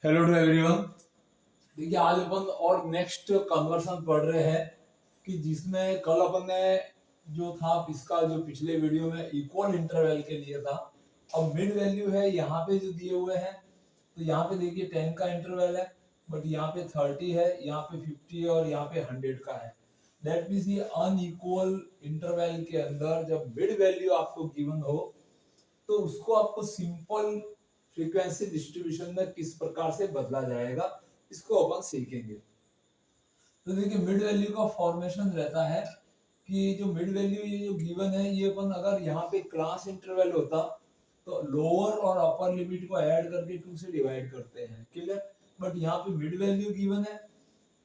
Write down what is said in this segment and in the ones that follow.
Hello to everyone. देखिए आज अपन और नेक्स्ट कन्वर्सन पढ़ रहे हैं कि जिसमें कल अपन ने जो था इसका जो पिछले वीडियो में इक्वल इंटरवल के लिए था। अब मिड वैल्यू है यहाँ पे जो दिए हुए हैं, तो यहाँ पे देखिए 10 का इंटरवल है, बट यहाँ पे 30 है, यहाँ पे 50 है और यहाँ पे 100 का है। दैट मीन्स ये अनइक्वल इंटरवल के अंदर जब मिड वैल्यू आपको गिवन हो तो उसको आपको सिंपल फ्रीक्वेंसी डिस्ट्रीब्यूशन में किस प्रकार से बदला जाएगा इसको अपन सीखेंगे। तो देखिए मिड वैल्यू का फॉर्मेशन रहता है कि जो मिड वैल्यू ये जो गिवन है ये अपन अगर यहाँ पे क्लास इंटरवल होता तो लोअर और अपर लिमिट को ऐड करके 2 से डिवाइड करते हैं, क्लियर। बट यहाँ पे मिड वैल्यू गिवन है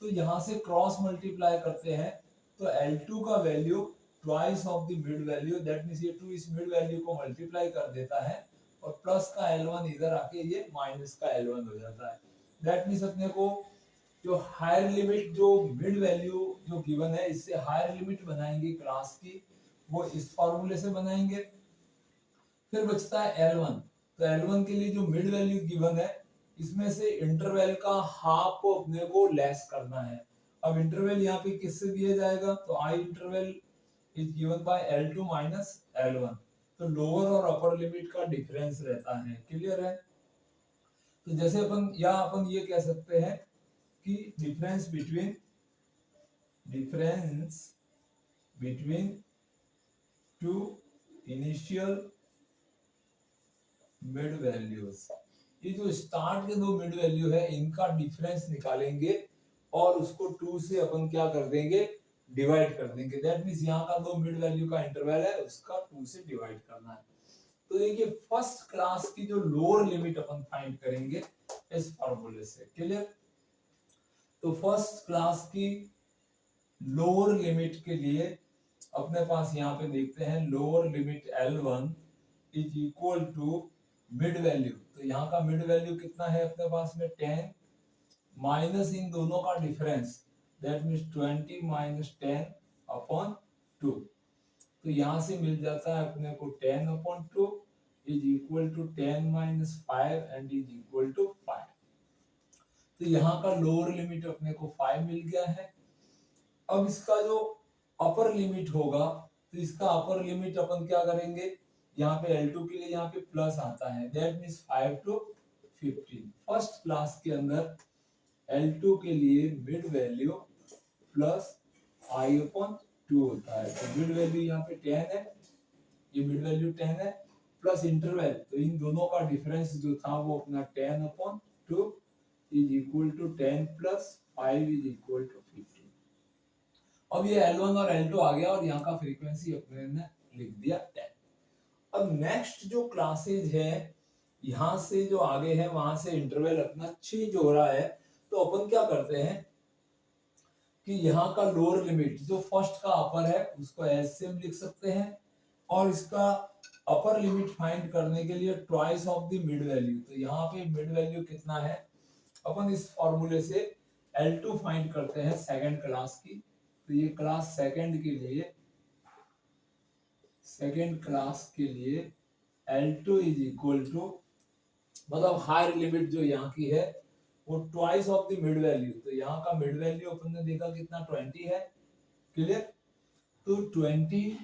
तो यहाँ से क्रॉस मल्टीप्लाई करते हैं, तो L2 का value twice of the mid value, that means ये 2 इस मिड वैल्यू को मल्टीप्लाई कर देता है और प्लस का L1 इधर आके ये माइनस का L1 हो जाता है। दैट मींस अपने को जो हायर लिमिट जो मिड वैल्यू जो गिवन है इससे हायर लिमिट बनाएंगे क्लास की, वो इस फॉर्मूले से बनाएंगे। फिर बचता है L1, तो L1 के लिए जो मिड वैल्यू गिवन है इसमें से इंटरवल का हाफ को अपने को लेस करना है। अब इंटरवल यहाँ पे किससे दिया जाएगा, तो I interval is given by L2 minus L1, तो लोअर और अपर लिमिट का डिफरेंस रहता है, क्लियर है। तो जैसे अपन या अपन ये कह सकते हैं कि difference between two initial mid values, ये जो स्टार्ट के दो मिड वैल्यू है इनका डिफरेंस निकालेंगे और उसको 2 से अपन क्या कर देंगे, डिवाइड कर देंगे। दैट मींस यहाँ का दो मिड वैल्यू का इंटरवल है उसका 2 से डिवाइड करना है। तो देखिए फर्स्ट क्लास की जो लोअर लिमिट अपन फाइंड करेंगे इस फॉर्मूले से, क्लियर। तो फर्स्ट क्लास की लोअर लिमिट के लिए अपने पास यहाँ पे देखते हैं lower limit L1 is equal to mid value, तो यहाँ का मिड वैल्यू कितना है अपने पास में 10 माइनस इन दोनों का difference, that means 20 minus 10 upon 2। तो यहाँ से मिल जाता है अपने को 10 upon 2 is equal to 10 minus 5 and is equal to 5। तो यहाँ का लोअर लिमिट अपने को 5 मिल गया है। अब इसका जो अपर लिमिट होगा तो इसका अपर लिमिट अपन क्या करेंगे, यहाँ पे L2 के लिए यहाँ पे प्लस आता है, that means 5 to 15। First class के अंदर L2 के लिए mid value plus I upon 2 होता है। तो मिड वैल्यू यहाँ पे 10 है, ये मिड वैल्यू 10 है प्लस इंटरवल, तो इन दोनों का डिफरेंस जो था वो अपना 10 upon 2 is equal to 10 plus 5 is equal to 15। अब ये L1 और L2 आ गया और यहाँ का फ्रीक्वेंसी अपने ने लिख दिया 10। अब नेक्स्ट जो क्लासेज है यहाँ से जो आगे है वहां से इंटरवल अपना चेंज हो रहा है, तो अपन क्या करते हैं कि यहाँ का लोअर लिमिट जो फर्स्ट का अपर है उसको एज सेम लिख सकते हैं और इसका अपर लिमिट फाइंड करने के लिए twice of the mid value, तो यहाँ पे मिड वैल्यू कितना है अपन इस फॉर्मूले से L2 फाइंड करते हैं सेकंड क्लास की। तो ये क्लास सेकंड के लिए L2 इज इक्वल टू मतलब हायर लिमिट जो यहाँ की है वो twice of the mid value, तो यहाँ का मिड वैल्यू अपन ने देखा कितना 20 है, क्लियर। तो 20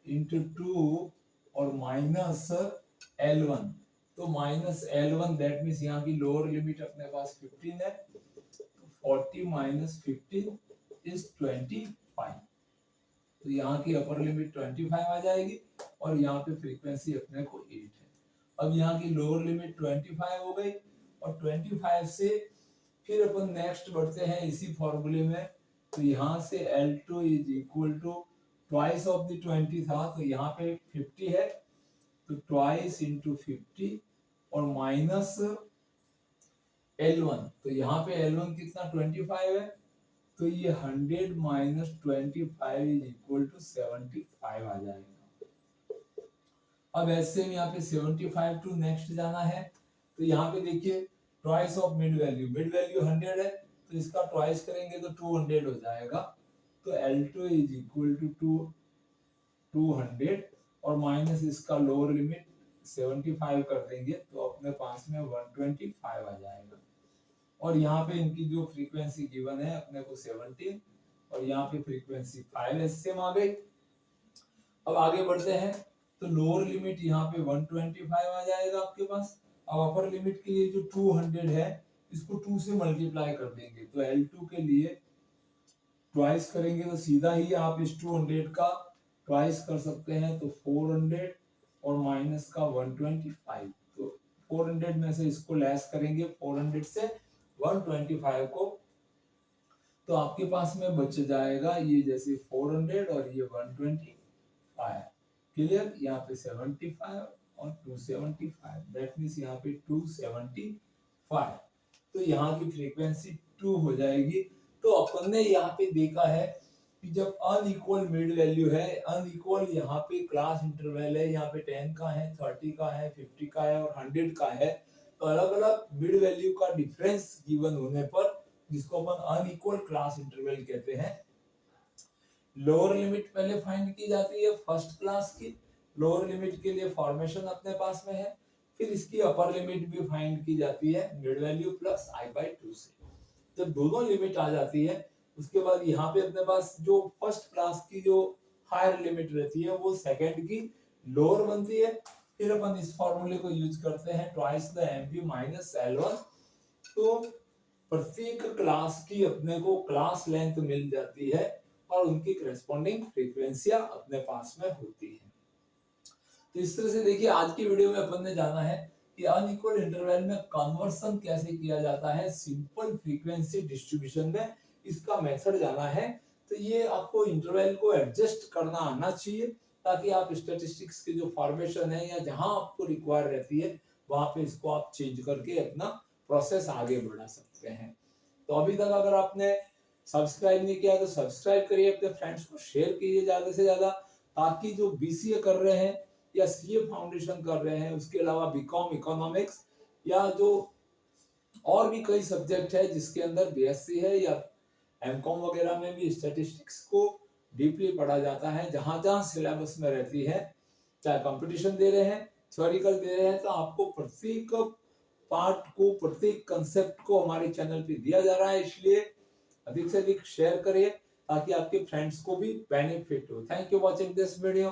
इंटू 2 और माइनस L1, तो माइनस L1 दैट मींस यहाँ की लोअर लिमिट अपने पास 15 है, तो 40 माइनस 15 इज 25। तो यहाँ की अपर लिमिट 25 आ जाएगी और यहाँ पे फ्रीक्वेंसी अपने को 8 है। अब यहाँ की लोअर लिमिट 25 हो गई और 25 से फिर अपन नेक्स्ट बढ़ते हैं इसी फॉर्मूले में, तो यहाँ से L2 is equal to twice of the 20 था, तो यहाँ पे 50 है, तो ट्वाइस इंटू 50 और माइनस L1, तो यहाँ पे L1 कितना 25 है, तो ये 100 माइनस 25 इज इक्वल टू 75 आ जाएगा। अब ऐसे में यहाँ पे 75 टू नेक्स्ट जाना है, तो यहाँ पे देखिए ट्वाइस ऑफ मिड वैल्यू 100 है, तो इसका ट्वाइस करेंगे तो 200 हो जाएगा, तो L2 इज इक्वल टू 200 और माइनस इसका लोअर लिमिट 75 कर देंगे तो अपने पास में 125 आ जाएगा। और यहाँ पे इनकी जो फ्रीक्वेंसी गिवन है अपने को 17 और यहाँ पे फ्रीक्वेंसी 5 एसएम आ गई। अब आगे बढ़ते हैं तो लोअर लिमिट यहाँ पे 125 आ जाएगा आपके पास। अब अपर लिमिट के लिए जो 200 है इसको 2 से मल्टीप्लाई कर देंगे, तो L2 के लिए ट्वाइस करेंगे तो सीधा ही आप इस 200 का ट्वाइस कर सकते हैं, तो 400 और माइनस का 125, तो 400 में से इसको लेस करेंगे 400 से 125 को, तो आपके पास में बच जाएगा ये जैसे 400 और ये 125। क्लियर, यहाँ पे 75 और 275, दैट मींस यहाँ पे 275, तो यहाँ की फ्रीक्वेंसी 2 हो जाएगी। तो अपन ने यहाँ पे देखा है कि जब अनइक्वल मिड वैल्यू है, अनइक्वल यहाँ पे क्लास इंटरवल है, यहाँ पे 10 का है, 30 का है, 50 का है और 100 का है, तो अलग अलग मिड वैल्यू का डिफरेंस गिवन होने पर जिसको अपन अनइक्वल क्लास इंटरवल कहते हैं, लोअर लिमिट पहले फाइंड की जाती है फर्स्ट क्लास की। लोअर लिमिट के लिए फॉर्मेशन अपने पास में है, फिर इसकी अपर लिमिट भी फाइंड की जाती है मिड वैल्यू प्लस I/2 से। जब दोनों लिमिट आ जाती है उसके बाद यहाँ पे अपने पास जो फर्स्ट क्लास की जो हायर लिमिट रहती है वो सेकंड की लोअर बनती है। फिर अपन इस फॉर्मूले को यूज करते हैं twice the MP minus L1, तो प्रत्येक क्लास की अपने को क्लास लेंथ मिल जाती है और उनकी करेस्पॉन्डिंग फ्रीक्वेंसियां अपने पास में होती है। तो इस तरह से देखिए आज की वीडियो में अपन ने जाना है कि अनइक्वल इंटरवल में कन्वर्सन कैसे किया जाता है सिंपल फ्रीक्वेंसी डिस्ट्रीब्यूशन में, इसका मेथड जाना है। तो ये आपको इंटरवल को एडजस्ट करना आना चाहिए ताकि आप स्टैटिस्टिक्स के जो फॉर्मेशन है या जहां आपको रिक्वायर रहती है वहां पे इसको आप चेंज करके अपना प्रोसेस आगे बढ़ा सकते हैं। तो अभी तक अगर आपने सब्सक्राइब नहीं किया तो सब्सक्राइब करिए, अपने फ्रेंड्स को शेयर कीजिए ज्यादा से ज्यादा, ताकि जो BCA कर रहे हैं या CA फाउंडेशन कर रहे हैं, उसके अलावा बीकॉम इकोनॉमिक्स या जो और भी कई सब्जेक्ट है जिसके अंदर BSc है या MCOM वगैरह में भी स्टैटिस्टिक्स को डीपली पढ़ा जाता है, जहां जहां सिलेबस में रहती है, चाहे कंपटीशन दे रहे हैं थ्योरिकल दे रहे हैं, तो आपको प्रत्येक पार्ट को प्रत्येक कंसेप्ट को हमारे चैनल पे दिया जा रहा है, इसलिए अधिक से अधिक शेयर करिए ताकि आपके फ्रेंड्स को भी बेनिफिट हो। Thank you watching this video.